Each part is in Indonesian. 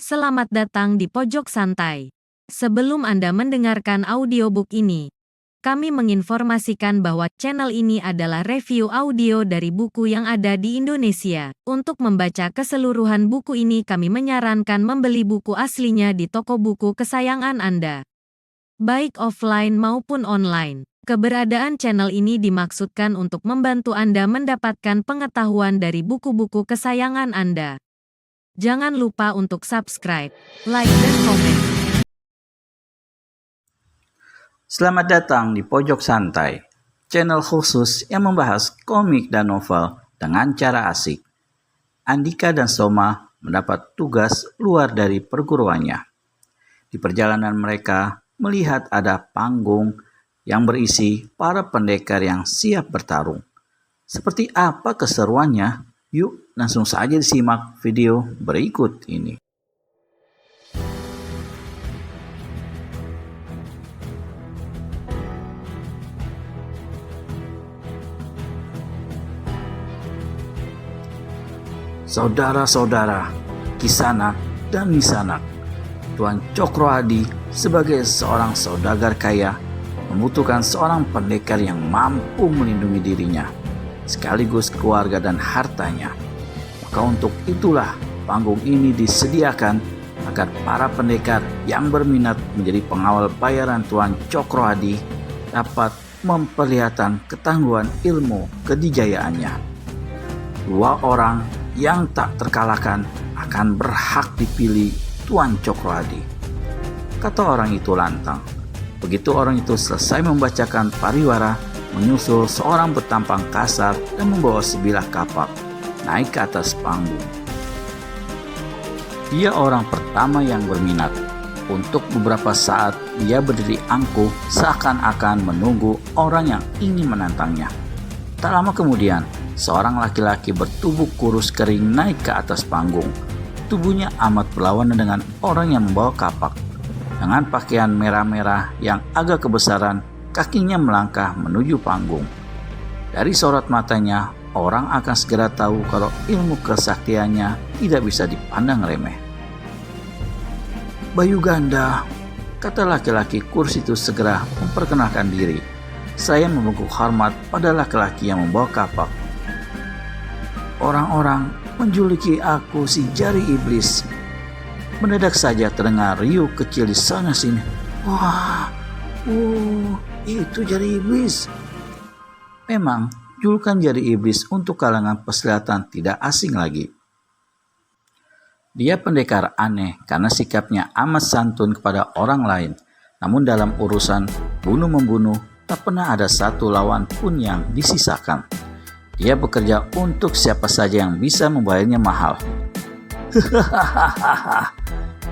Selamat datang di Pojok Santai. Sebelum Anda mendengarkan audiobook ini, kami menginformasikan bahwa channel ini adalah review audio dari buku yang ada di Indonesia. Untuk membaca keseluruhan buku ini, kami menyarankan membeli buku aslinya di toko buku kesayangan Anda, baik offline maupun online. Keberadaan channel ini dimaksudkan untuk membantu Anda mendapatkan pengetahuan dari buku-buku kesayangan Anda. Jangan lupa untuk subscribe, like, dan komen. Selamat datang di Pojok Santai, channel khusus yang membahas komik dan novel dengan cara asik. Andika dan Soma mendapat tugas luar dari perguruannya. Di perjalanan mereka melihat ada panggung yang berisi para pendekar yang siap bertarung. Seperti apa keseruannya? Yuk langsung saja disimak video berikut ini. Saudara-saudara, Kisanak dan Misanak, Tuan Cokrohadi sebagai seorang saudagar kaya membutuhkan seorang pendekar yang mampu melindungi dirinya, sekaligus keluarga dan hartanya. Maka untuk itulah panggung ini disediakan agar para pendekar yang berminat menjadi pengawal bayaran Tuan Cokrohadi dapat memperlihatkan ketangguhan ilmu kedijayaannya. Dua orang yang tak terkalahkan akan berhak dipilih Tuan Cokrohadi, kata orang itu lantang. Begitu orang itu selesai membacakan pariwara, menyusul seorang bertampang kasar dan membawa sebilah kapak naik ke atas panggung. Dia orang pertama yang berminat. Untuk beberapa saat dia berdiri angkuh seakan-akan menunggu orang yang ingin menantangnya. Tak lama kemudian, seorang laki-laki bertubuh kurus kering naik ke atas panggung. Tubuhnya amat berlawanan dengan orang yang membawa kapak. Dengan pakaian merah-merah yang agak kebesaran, kakinya melangkah menuju panggung. Dari sorot matanya, orang akan segera tahu kalau ilmu kesaktiannya tidak bisa dipandang remeh. Bayu Ganda, kata laki-laki kurus itu segera memperkenalkan diri. Saya membungkuk hormat pada laki-laki yang membawa kapak. Orang-orang menjuluki aku si jari iblis. Mendadak saja terdengar riuh kecil di sana sini. Wah, itu jari iblis. Memang julukan jari iblis untuk kalangan persilatan tidak asing lagi. Dia pendekar aneh karena sikapnya amat santun kepada orang lain. Namun dalam urusan bunuh-membunuh tak pernah ada satu lawan pun yang disisakan. Dia bekerja untuk siapa saja yang bisa membayarnya mahal.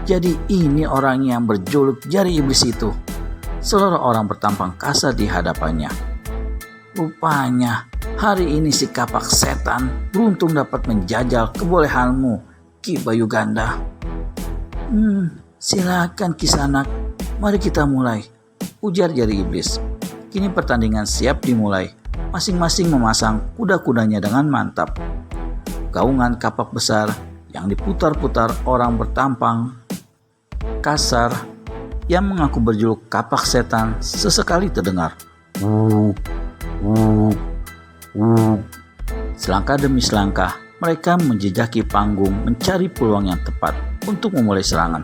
Jadi ini orang yang berjuluk jari iblis itu. Seluruh orang bertampang kasar di hadapannya. Rupanya hari ini si kapak setan beruntung dapat menjajal kebolehanmu, Ki Bayu Ganda. Silakan Kisanak, mari kita mulai, ujar jari iblis. Kini pertandingan siap dimulai. Masing-masing memasang kuda-kudanya dengan mantap. Gaungan kapak besar yang diputar-putar orang bertampang kasar yang mengaku berjuluk kapak setan sesekali terdengar. Selangkah demi selangkah mereka menjejaki panggung mencari peluang yang tepat untuk memulai serangan.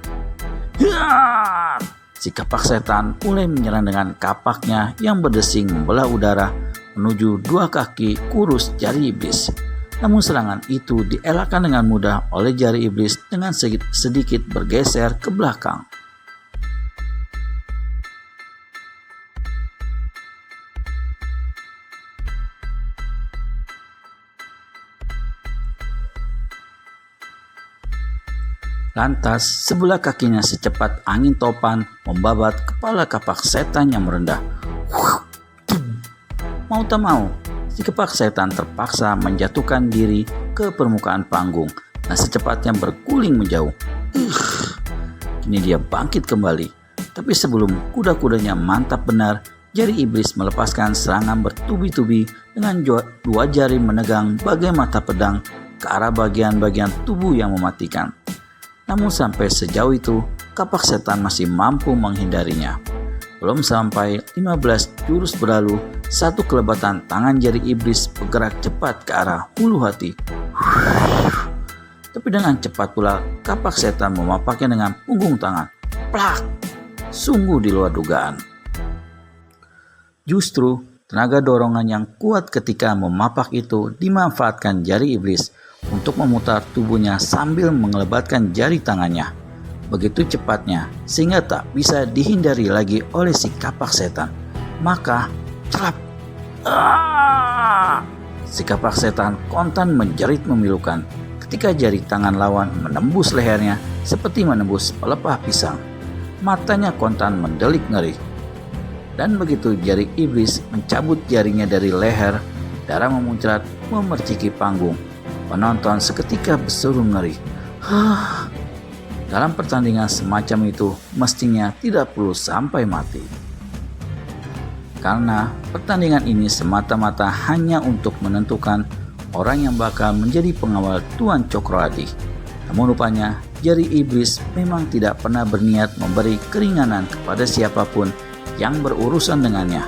Si kapak setan mulai menyerang dengan kapaknya yang berdesing membelah udara menuju dua kaki kurus jari iblis. Namun serangan itu dielakkan dengan mudah oleh jari iblis dengan sedikit bergeser ke belakang. Lantas sebelah kakinya secepat angin topan membabat kepala kapak setan yang merendah. Mau tak mau, si kapak setan terpaksa menjatuhkan diri ke permukaan panggung dan secepatnya berguling menjauh. Kini dia bangkit kembali, tapi sebelum kuda-kudanya mantap benar, jari iblis melepaskan serangan bertubi-tubi dengan dua jari menegang bagai mata pedang ke arah bagian-bagian tubuh yang mematikan. Namun sampai sejauh itu, kapak setan masih mampu menghindarinya. Belum sampai 15 jurus berlalu, satu kelebatan tangan jari iblis bergerak cepat ke arah hulu hati. Tapi dengan cepat pula kapak setan memapaknya dengan punggung tangan. Plak! Sungguh di luar dugaan. Justru tenaga dorongan yang kuat ketika memapak itu dimanfaatkan jari iblis untuk memutar tubuhnya sambil mengelebatkan jari tangannya. Begitu cepatnya sehingga tak bisa dihindari lagi oleh si kapak setan. Maka cerap! Si kapak setan kontan menjerit memilukan ketika jari tangan lawan menembus lehernya seperti menembus pelepah pisang. Matanya kontan mendelik ngeri. Dan begitu jari iblis mencabut jarinya dari leher, darah memuncrat memerciki panggung. Penonton seketika berseru ngeri. Dalam pertandingan semacam itu mestinya tidak perlu sampai mati. Karena pertandingan ini semata-mata hanya untuk menentukan orang yang bakal menjadi pengawal Tuan Cokroadi. Namun rupanya jari iblis memang tidak pernah berniat memberi keringanan kepada siapapun yang berurusan dengannya.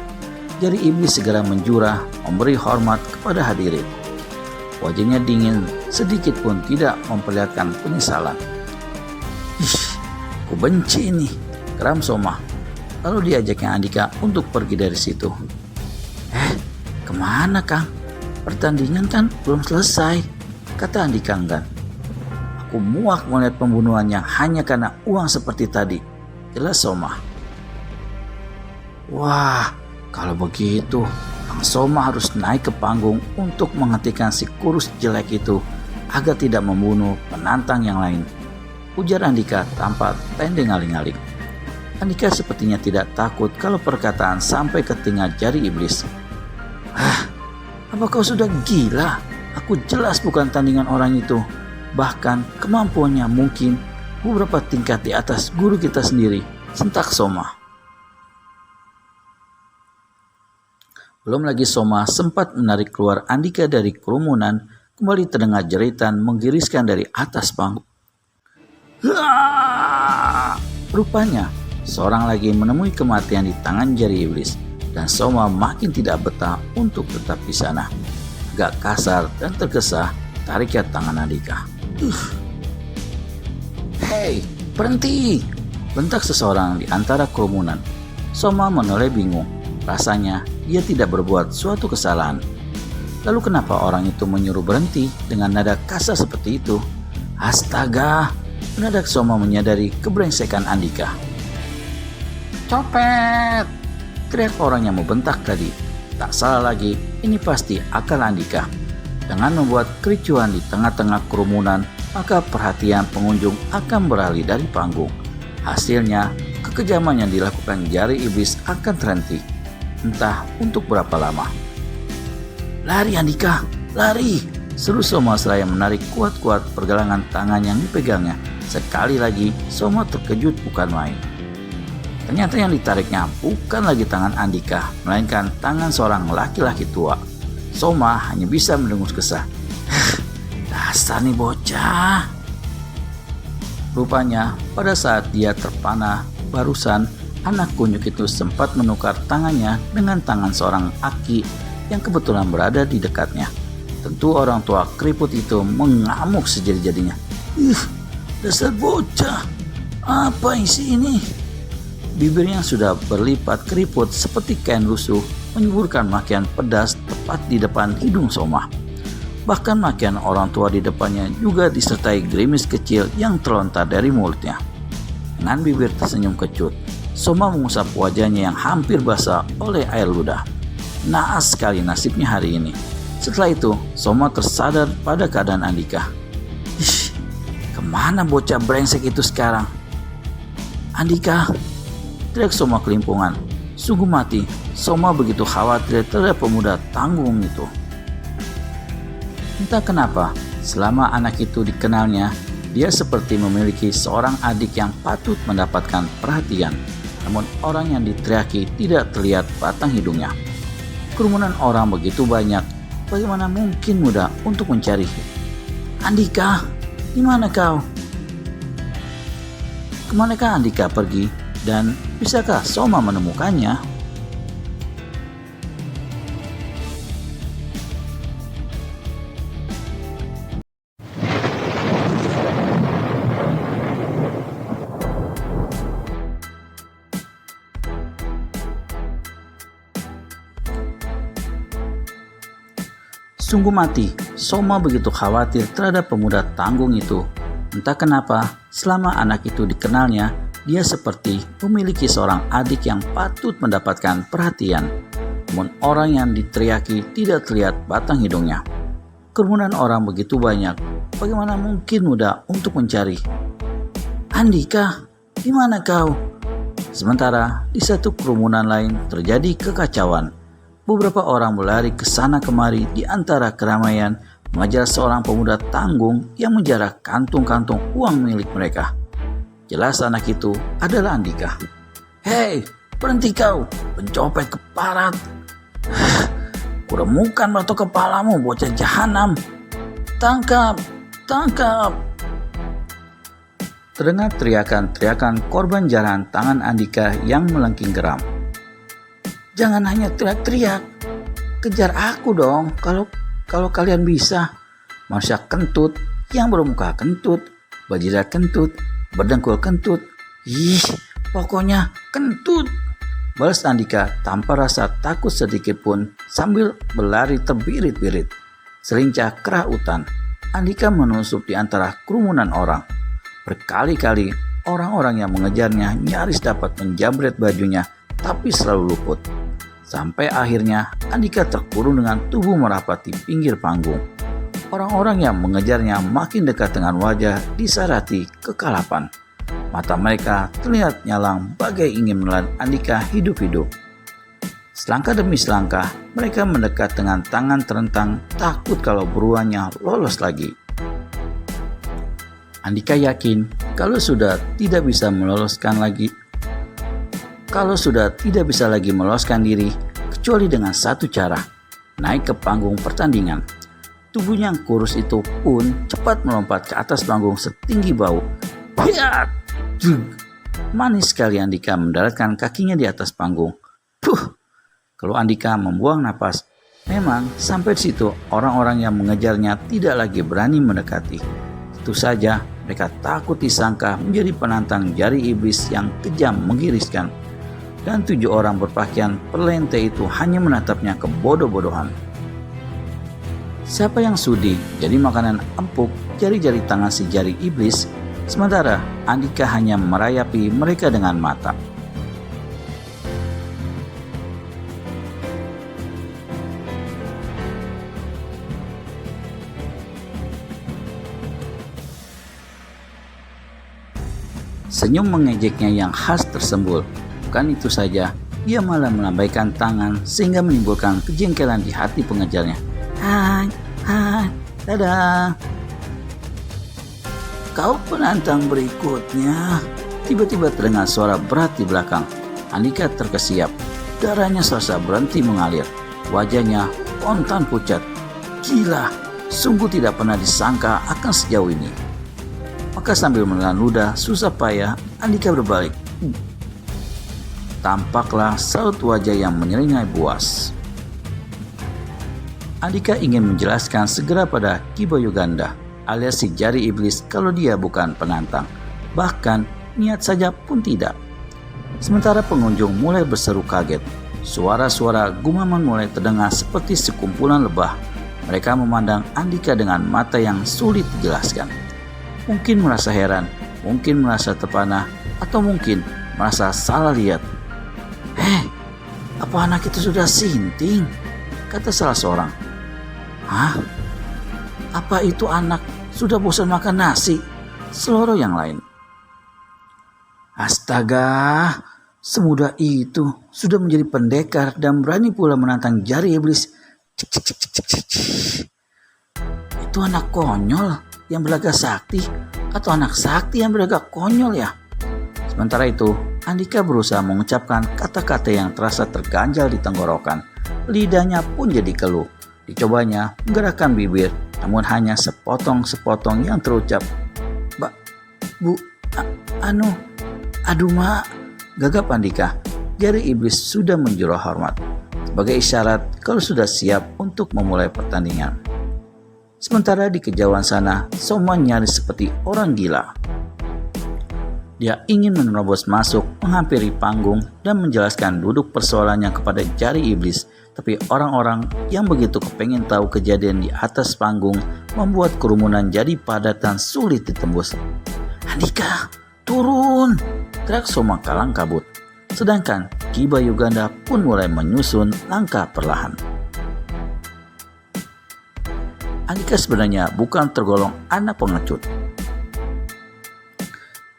Jari iblis segera menjurah memberi hormat kepada hadirin. Wajahnya dingin, sedikit pun tidak memperlihatkan penyesalan. Ku benci ini, geram Soma. Lalu diajaknya Andika untuk pergi dari situ. Kemana Kang? Pertandingan kan belum selesai, kata Andika enggan. Aku muak melihat pembunuhan yang hanya karena uang seperti tadi, jelas Soma. Wah, kalau begitu Kang Soma harus naik ke panggung untuk menghentikan si kurus jelek itu agar tidak membunuh penantang yang lain, ujar Andika tanpa tendeng aling-aling. Andika sepertinya tidak takut kalau perkataan sampai ke telinga jari iblis. Apa kau sudah gila? Aku jelas bukan tandingan orang itu. Bahkan kemampuannya mungkin beberapa tingkat di atas guru kita sendiri, sentak Soma. Belum lagi Soma sempat menarik keluar Andika dari kerumunan, kembali terdengar jeritan menggiriskan dari atas panggung. Rupanya seorang lagi menemui kematian di tangan jari iblis, dan Soma makin tidak betah untuk tetap di sana. Agak kasar dan tergesa tariknya tangan Andika. Hei, berhenti! Bentak seseorang di antara kerumunan. Soma menoleh bingung. Rasanya dia tidak berbuat suatu kesalahan. Lalu kenapa orang itu menyuruh berhenti dengan nada kasar seperti itu? Astaga! Mendadak Soma menyadari kebrengsekan Andika. Copet! Teriak orang yang membentak tadi. Tak salah lagi, ini pasti akal Andika. Dengan membuat kericuhan di tengah-tengah kerumunan, maka perhatian pengunjung akan beralih dari panggung. Hasilnya, kekejaman yang dilakukan jari iblis akan terhenti. Entah untuk berapa lama. Lari Andika, lari! Seru Soma seraya menarik kuat-kuat pergelangan tangan yang dipegangnya. Sekali lagi, Soma terkejut bukan main. Ternyata yang ditariknya bukan lagi tangan Andika, melainkan tangan seorang laki-laki tua. Soma hanya bisa mendengus kesah. Dasar nih bocah. Rupanya pada saat dia terpana, barusan anak kunyuk itu sempat menukar tangannya dengan tangan seorang aki yang kebetulan berada di dekatnya. Tentu orang tua keriput itu mengamuk sejadi-jadinya. Dasar bocah, apa isi ini? Bibirnya sudah berlipat keriput seperti kain lusuh, menyuburkan makian pedas tepat di depan hidung Soma. Bahkan makian orang tua di depannya juga disertai gerimis kecil yang terlontar dari mulutnya. Dengan bibir tersenyum kecut, Soma mengusap wajahnya yang hampir basah oleh air ludah. Naas sekali nasibnya hari ini. Setelah itu, Soma tersadar pada keadaan Andika. Kemana bocah brengsek itu sekarang? Andika, teriak Soma kelimpungan. Sungguh mati, Soma begitu khawatir terhadap pemuda tanggung itu. Entah kenapa, selama anak itu dikenalnya, dia seperti memiliki seorang adik yang patut mendapatkan perhatian. Namun orang yang diteriaki tidak terlihat batang hidungnya. Kerumunan orang begitu banyak, bagaimana mungkin mudah untuk mencari? Andika, di mana kau? Kemanakah Andika pergi dan bisakah Soma menemukannya? Sungguh mati, Soma begitu khawatir terhadap pemuda tanggung itu. Entah kenapa, selama anak itu dikenalnya, dia seperti memiliki seorang adik yang patut mendapatkan perhatian. Namun orang yang diteriaki tidak terlihat batang hidungnya. Kerumunan orang begitu banyak, bagaimana mungkin mudah untuk mencari? Andika, di mana kau? Sementara di satu kerumunan lain terjadi kekacauan. Beberapa orang berlari ke sana kemari di antara keramaian mengejar seorang pemuda tanggung yang menjarah kantung-kantung uang milik mereka. Jelas anak itu adalah Andika. Hei, berhenti kau, pencopet keparat. Kuremukan batu kepalamu, bocah jahanam. Tangkap, tangkap. Terdengar teriakan-teriakan korban jarahan tangan Andika yang melengking geram. Jangan hanya teriak-teriak, kejar aku dong kalau kalian bisa. Manusia kentut yang bermuka kentut, berjidat kentut, berdengkul kentut. Ih, pokoknya kentut. Balas Andika tanpa rasa takut sedikit pun sambil berlari terbirit-birit. Selincah kerah hutan, Andika menusuk di antara kerumunan orang. Berkali-kali orang-orang yang mengejarnya nyaris dapat menjamret bajunya, tapi selalu luput. Sampai akhirnya Andika terkurung dengan tubuh merapat di pinggir panggung. Orang-orang yang mengejarnya makin dekat dengan wajah disarati kekalapan. Mata mereka terlihat nyalang bagai ingin menelan Andika hidup-hidup. Selangkah demi selangkah mereka mendekat dengan tangan terentang, takut kalau buruannya lolos lagi. Andika yakin kalau sudah tidak bisa lagi meloloskan diri kecuali dengan satu cara, naik ke panggung pertandingan. Tubuhnya yang kurus itu pun cepat melompat ke atas panggung setinggi bau. Hiat! Manis sekali Andika mendaratkan kakinya di atas panggung. Kalau Andika membuang napas, memang sampai di situ orang-orang yang mengejarnya tidak lagi berani mendekati. Tentu saja mereka takut disangka menjadi penantang jari iblis yang kejam menggiriskan. Dan 7 orang berpakaian perlente itu hanya menatapnya kebodoh-bodohan. Siapa yang sudi jadi makanan empuk jari-jari tangan si jari iblis, sementara Andika hanya merayapi mereka dengan mata. Senyum mengejeknya yang khas tersembul. Bukan itu saja, dia malah melambaikan tangan sehingga menimbulkan kejengkelan di hati pengejarnya. Hai, dadah. Kau penantang berikutnya. Tiba-tiba terdengar suara berat di belakang. Andika terkesiap. Darahnya serasa berhenti mengalir. Wajahnya spontan pucat. Gila, sungguh tidak pernah disangka akan sejauh ini. Maka sambil menelan ludah susah payah, Andika berbalik. Tampaklah saut wajah yang menyeringai buas. Andika ingin menjelaskan segera pada Ki Bayuganda alias si jari iblis kalau dia bukan penantang. Bahkan niat saja pun tidak. Sementara pengunjung mulai berseru kaget. Suara-suara gumaman mulai terdengar seperti sekumpulan lebah. Mereka memandang Andika dengan mata yang sulit dijelaskan. Mungkin merasa heran, mungkin merasa terpana, atau mungkin merasa salah lihat. Apa anak itu sudah sinting? Kata salah seorang. Hah? Apa itu anak sudah bosan makan nasi? Seloroh yang lain. Astaga, semudah itu sudah menjadi pendekar dan berani pula menantang jari iblis. Itu anak konyol yang berlagak sakti atau anak sakti yang berlagak konyol ya? Sementara itu, Andika berusaha mengucapkan kata-kata yang terasa terganjal di tenggorokan. Lidahnya pun jadi keluh. Dicobanya menggerakkan bibir, namun hanya sepotong-sepotong yang terucap. Aduh mak, gagap Andika. Jari iblis sudah menjura hormat sebagai isyarat kalau sudah siap untuk memulai pertandingan. Sementara di kejauhan sana, Soma nyaris seperti orang gila. Dia ingin menerobos masuk, menghampiri panggung, dan menjelaskan duduk persoalannya kepada jari iblis. Tapi orang-orang yang begitu kepengen tahu kejadian di atas panggung membuat kerumunan jadi padat dan sulit ditembus. Andika, turun! Teriak Soma kalang kabut. Sedangkan Ki Bayuganda pun mulai menyusun langkah perlahan. Andika sebenarnya bukan tergolong anak pengecut.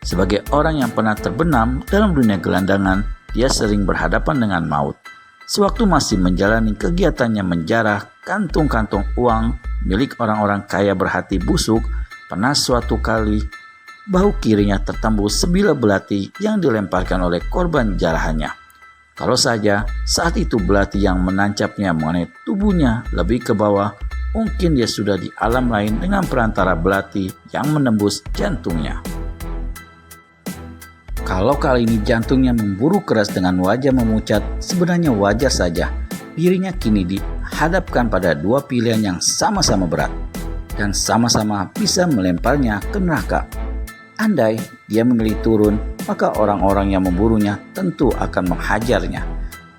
Sebagai orang yang pernah terbenam dalam dunia gelandangan, dia sering berhadapan dengan maut. Sewaktu masih menjalani kegiatannya menjarah kantung-kantung uang milik orang-orang kaya berhati busuk, pernah suatu kali bahu kirinya tertembus sebilah belati yang dilemparkan oleh korban jarahannya. Kalau saja saat itu belati yang menancapnya mengenai tubuhnya lebih ke bawah, mungkin dia sudah di alam lain dengan perantara belati yang menembus jantungnya. Kalau kali ini jantungnya memburu keras dengan wajah memucat, sebenarnya wajar saja. Dirinya kini dihadapkan pada dua pilihan yang sama-sama berat dan sama-sama bisa melemparnya ke neraka. Andai dia memilih turun, maka orang-orang yang memburunya tentu akan menghajarnya.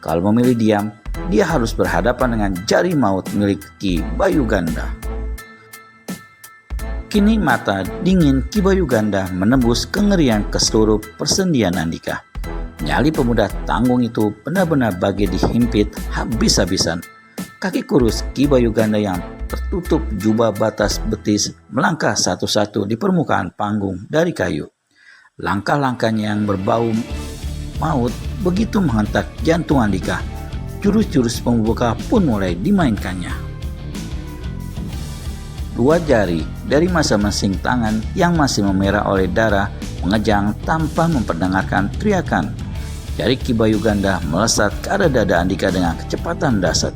Kalau memilih diam, dia harus berhadapan dengan jari maut milik Ki Bayuganda. Kini mata dingin Ki Bayuganda menembus kengerian ke seluruh persendian Andika. Nyali pemuda tanggung itu benar-benar bagi dihimpit habis-habisan. Kaki kurus Ki Bayuganda yang tertutup jubah batas betis melangkah satu-satu di permukaan panggung dari kayu. Langkah-langkahnya yang berbau maut begitu menghentak jantung Andika. Jurus-jurus pembuka pun mulai dimainkannya. Dua jari dari masing-masing tangan yang masih memerah oleh darah mengejang tanpa memperdengarkan teriakan. Jari Ki Bayuganda melesat ke arah dada Andika dengan kecepatan dahsyat.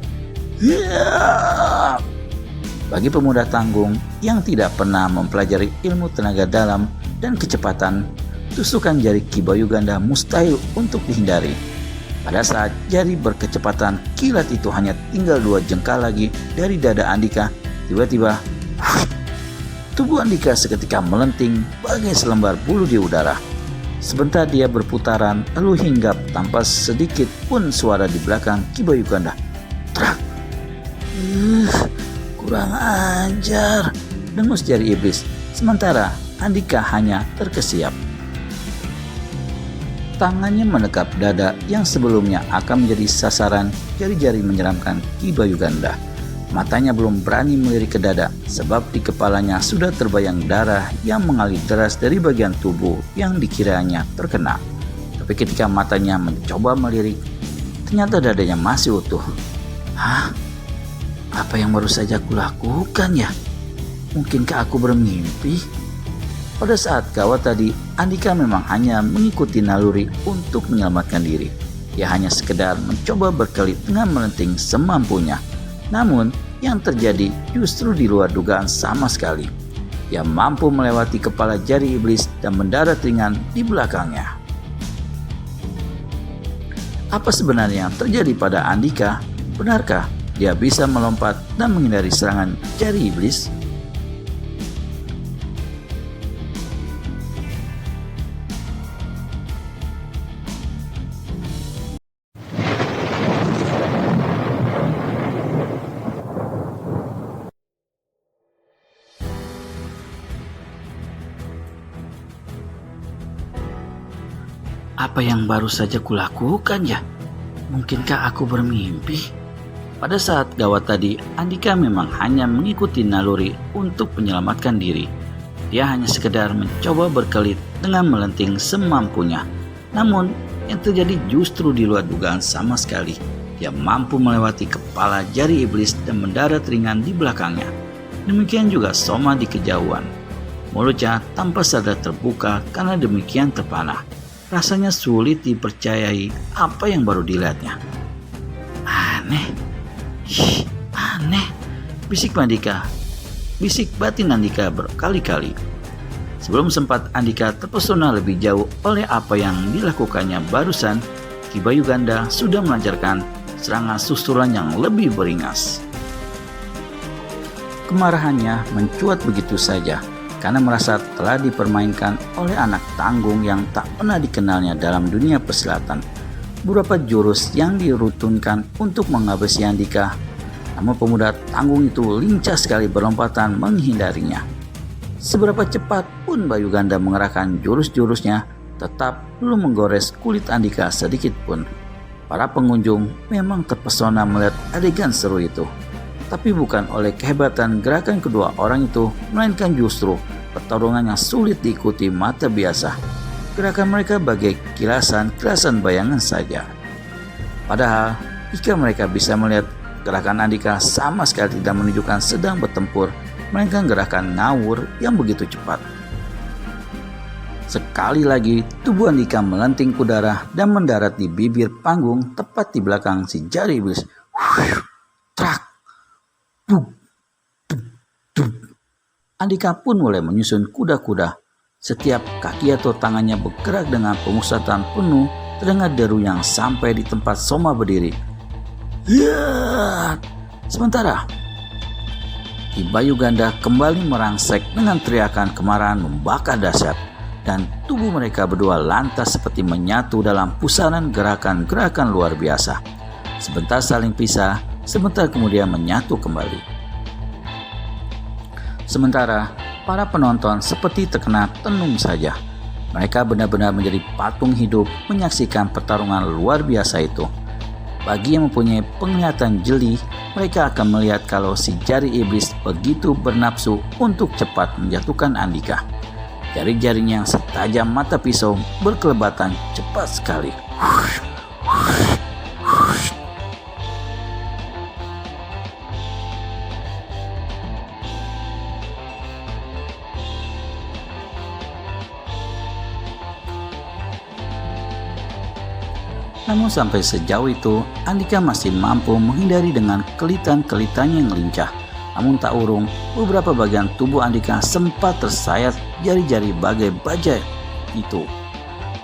Bagi pemuda tanggung yang tidak pernah mempelajari ilmu tenaga dalam dan kecepatan, tusukan jari Ki Bayuganda mustahil untuk dihindari. Pada saat jari berkecepatan kilat itu hanya tinggal 2 jengkal lagi dari dada Andika, tiba-tiba tubuh Andika seketika melenting bagai selembar bulu di udara. Sebentar dia berputaran lalu hinggap tanpa sedikit pun suara di belakang Ki Bayuganda. Trak! Kurang ajar, dengus jari iblis. Sementara Andika hanya terkesiap. Tangannya menekap dada yang sebelumnya akan menjadi sasaran jari-jari menyeramkan Ki Bayuganda. Matanya belum berani melirik ke dada sebab di kepalanya sudah terbayang darah yang mengalir deras dari bagian tubuh yang dikiranya terkena. Tapi ketika matanya mencoba melirik, ternyata dadanya masih utuh. Hah? Apa yang baru saja kulakukan ya? Mungkinkah aku bermimpi? Pada saat gawat tadi, Andika memang hanya mengikuti naluri untuk menyelamatkan diri. Dia hanya sekedar mencoba berkelit dengan melenting semampunya. Namun, yang terjadi justru di luar dugaan sama sekali. Dia mampu melewati kepala jari iblis dan mendarat ringan di belakangnya. Apa sebenarnya yang terjadi pada Andika? Benarkah dia bisa melompat dan menghindari serangan jari iblis? Apa yang baru saja kulakukan ya? Mungkinkah aku bermimpi? Pada saat gawat tadi, Andika memang hanya mengikuti naluri untuk menyelamatkan diri. Dia hanya sekedar mencoba berkelit dengan melenting semampunya. Namun, yang terjadi justru di luar dugaan sama sekali. Dia mampu melewati kepala jari iblis dan mendarat ringan di belakangnya. Demikian juga Soma di kejauhan. Mulutnya tanpa sadar terbuka karena demikian terpanah. Rasanya sulit dipercayai apa yang baru dilihatnya. Aneh. Aneh. Bisik Andika. Bisik batin Andika berkali-kali. Sebelum sempat Andika terpesona lebih jauh oleh apa yang dilakukannya barusan, Ki Bayuganda sudah melancarkan serangan susulan yang lebih beringas. Kemarahannya mencuat begitu saja karena merasa telah dipermainkan oleh anak tanggung yang tak pernah dikenalnya dalam dunia persilatan. Beberapa jurus yang dirutunkan untuk menghabisi Andika, namun pemuda tanggung itu lincah sekali berlompatan menghindarinya. Seberapa cepat pun Bayuganda mengerahkan jurus-jurusnya, tetap belum menggores kulit Andika sedikit pun. Para pengunjung memang terpesona melihat adegan seru itu. Tapi bukan oleh kehebatan gerakan kedua orang itu, melainkan justru pertarungan yang sulit diikuti mata biasa. Gerakan mereka bagai kilasan bayangan saja. Padahal, jika mereka bisa melihat gerakan Andika sama sekali tidak menunjukkan sedang bertempur, melainkan gerakan ngawur yang begitu cepat. Sekali lagi, tubuh Andika melenting ke udara dan mendarat di bibir panggung tepat di belakang si jari iblis. Trak! Andika pun mulai menyusun kuda-kuda. Setiap kaki atau tangannya bergerak dengan pemusatan penuh, terdengar deru yang sampai di tempat Soma berdiri. Sementara Ki Bayuganda kembali merangsek dengan teriakan kemarahan membakar dahsyat, dan tubuh mereka berdua lantas seperti menyatu dalam pusaran gerakan-gerakan luar biasa. Sebentar saling pisah, sebentar kemudian menyatu kembali. Sementara para penonton seperti terkena tenung saja. Mereka benar-benar menjadi patung hidup menyaksikan pertarungan luar biasa itu. Bagi yang mempunyai penglihatan jeli, mereka akan melihat kalau si jari iblis begitu bernafsu untuk cepat menjatuhkan Andika. Jari-jarinya yang setajam mata pisau berkelebatan cepat sekali. Namun sampai sejauh itu, Andika masih mampu menghindari dengan kelitan-kelitannya yang lincah. Namun tak urung, beberapa bagian tubuh Andika sempat tersayat jari-jari bagai bajai itu.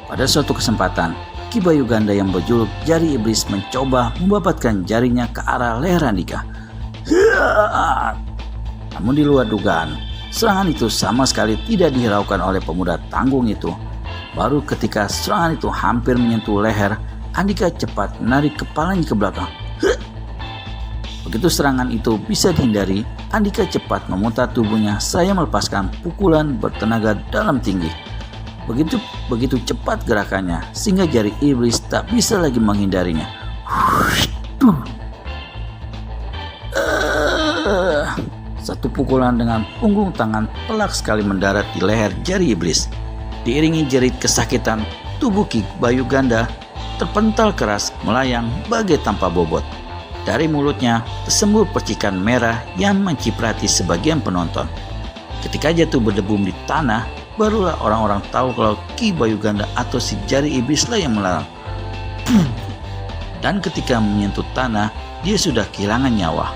Pada suatu kesempatan, Ki Bayuganda yang berjuluk jari iblis mencoba membabatkan jarinya ke arah leher Andika. Namun di luar dugaan, serangan itu sama sekali tidak dihiraukan oleh pemuda tanggung itu. Baru ketika serangan itu hampir menyentuh leher, Andika cepat menarik kepalanya ke belakang. Begitu serangan itu bisa dihindari, Andika cepat memutar tubuhnya saya melepaskan pukulan bertenaga dalam tinggi. Begitu cepat gerakannya sehingga jari iblis tak bisa lagi menghindarinya. Satu pukulan dengan punggung tangan pelak sekali mendarat di leher jari iblis. Diiringi jerit kesakitan, tubuh Ki Bayuganda terpental keras melayang bagai tanpa bobot. Dari mulutnya tersembur percikan merah yang menciprati sebagian penonton. Ketika jatuh berdebum di tanah, barulah orang-orang tahu kalau Ki Bayuganda atau si jari iblislah yang melarang. Dan ketika menyentuh tanah, dia sudah kehilangan nyawa.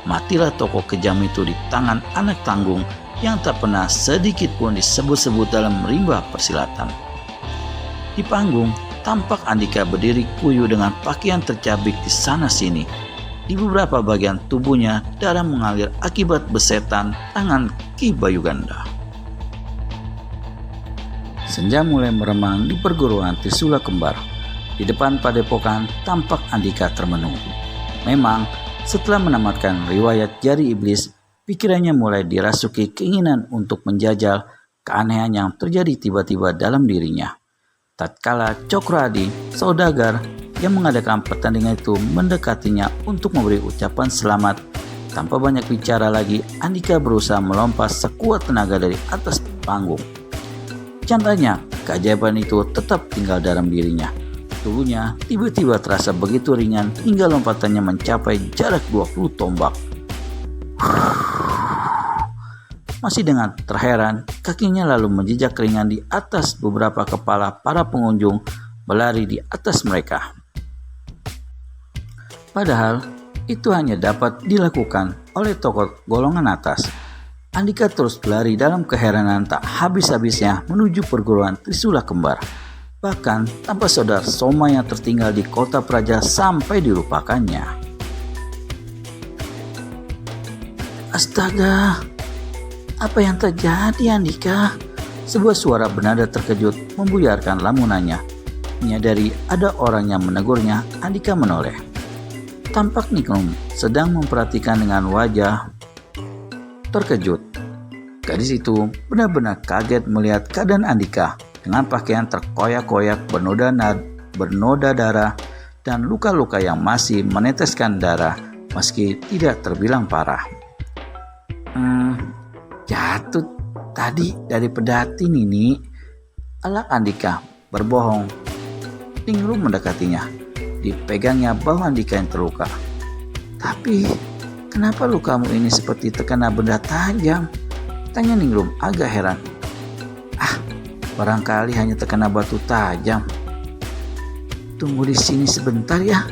Matilah tokoh kejam itu di tangan anak tanggung yang tak pernah sedikit pun disebut-sebut dalam rimba persilatan. Di panggung, tampak Andika berdiri kuyuh dengan pakaian tercabik di sana-sini. Di beberapa bagian tubuhnya darah mengalir akibat besetan tangan Ki Bayuganda. Senja mulai meremang di perguruan Trisula Kembar. Di depan padepokan tampak Andika termenung. Memang setelah menamatkan riwayat jari iblis, pikirannya mulai dirasuki keinginan untuk menjajal keanehan yang terjadi tiba-tiba dalam dirinya. Tatkala Cokroadi, saudagar yang mengadakan pertandingan itu mendekatinya untuk memberi ucapan selamat, tanpa banyak bicara lagi, Andika berusaha melompat sekuat tenaga dari atas panggung. Nyatanya, keajaiban itu tetap tinggal dalam dirinya. Tubuhnya tiba-tiba terasa begitu ringan hingga lompatannya mencapai jarak 20 tombak. Masih dengan terheran, kakinya lalu menjejak ringan di atas beberapa kepala para pengunjung berlari di atas mereka. Padahal, itu hanya dapat dilakukan oleh tokoh golongan atas. Andika terus berlari dalam keheranan tak habis-habisnya menuju perguruan Trisula Kembar. Bahkan tanpa sadar Soma yang tertinggal di kota Praja sampai dilupakannya. Astaga, apa yang terjadi Andika? Sebuah suara bernada terkejut membuyarkan lamunannya. Menyadari ada orang yang menegurnya, Andika menoleh. Tampak Ningrum sedang memperhatikan dengan wajah terkejut. Gadis itu benar-benar kaget melihat keadaan Andika dengan pakaian terkoyak-koyak bernoda darah dan luka-luka yang masih meneteskan darah meski tidak terbilang parah. Jatuh tadi dari pedati Nini. Alak Andika berbohong. Ningrum mendekatinya. Dipegangnya bahu Andika yang terluka. Tapi kenapa lukamu ini seperti terkena benda tajam? Tanya Ningrum agak heran. Barangkali hanya terkena batu tajam. Tunggu di sini sebentar ya.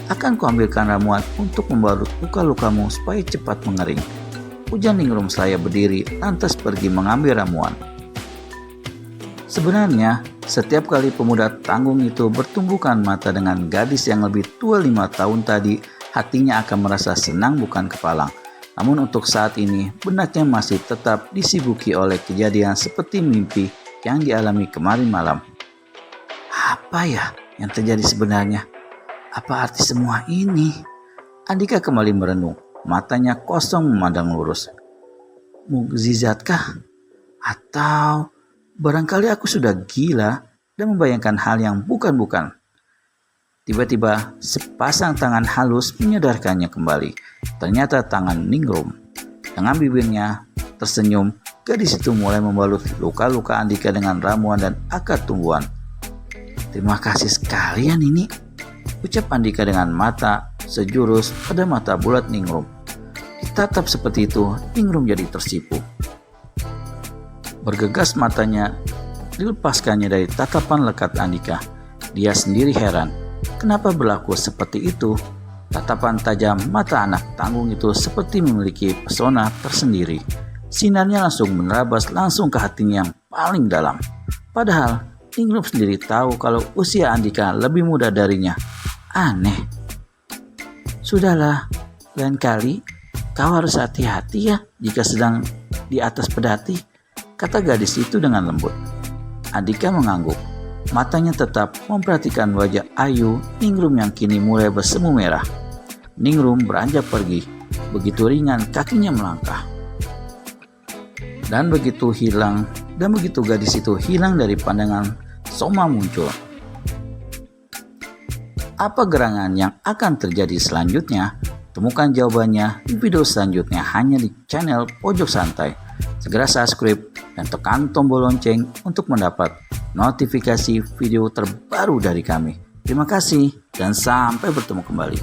Akan kuambilkan ramuan untuk membalut luka-lukamu supaya cepat mengering. Ujar Ningrum seraya berdiri lantas pergi mengambil ramuan. Sebenarnya, setiap kali pemuda tanggung itu bertumbukan mata dengan gadis yang lebih tua 5 tahun tadi, hatinya akan merasa senang bukan kepalang. Namun untuk saat ini, benaknya masih tetap disibuki oleh kejadian seperti mimpi yang dialami kemarin malam. Apa ya yang terjadi sebenarnya? Apa arti semua ini? Andika kembali merenung, matanya kosong memandang lurus. Mukjizatkah? Atau barangkali aku sudah gila dan membayangkan hal yang bukan-bukan. Tiba-tiba sepasang tangan halus menyadarkannya kembali. Ternyata tangan Ningrum. Dengan bibirnya tersenyum, gadis itu mulai membalut luka-luka Andika dengan ramuan dan akar tumbuhan. Terima kasih sekali ya Nini, ucap Andika dengan mata sejurus pada mata bulat Ningrum. Ditatap seperti itu, Ningrum jadi tersipu. Bergegas matanya dilepaskannya dari tatapan lekat Andika. Dia sendiri heran, kenapa berlaku seperti itu? Tatapan tajam mata anak tanggung itu seperti memiliki pesona tersendiri. Sinarnya langsung menerabas langsung ke hatinya yang paling dalam. Padahal Ningrum sendiri tahu kalau usia Andika lebih muda darinya. Aneh. Sudahlah, lain kali kau harus hati-hati ya jika sedang di atas pedati, kata gadis itu dengan lembut. Andika mengangguk. Matanya tetap memperhatikan wajah ayu Ningrum yang kini mulai bersemu merah. Ningrum beranjak pergi. Begitu ringan kakinya melangkah. Dan begitu gadis itu hilang dari pandangan, Soma muncul. Apa gerangan yang akan terjadi selanjutnya? Temukan jawabannya di video selanjutnya hanya di channel Pojok Santai. Segera subscribe dan tekan tombol lonceng untuk mendapat notifikasi video terbaru dari kami. Terima kasih dan sampai bertemu kembali.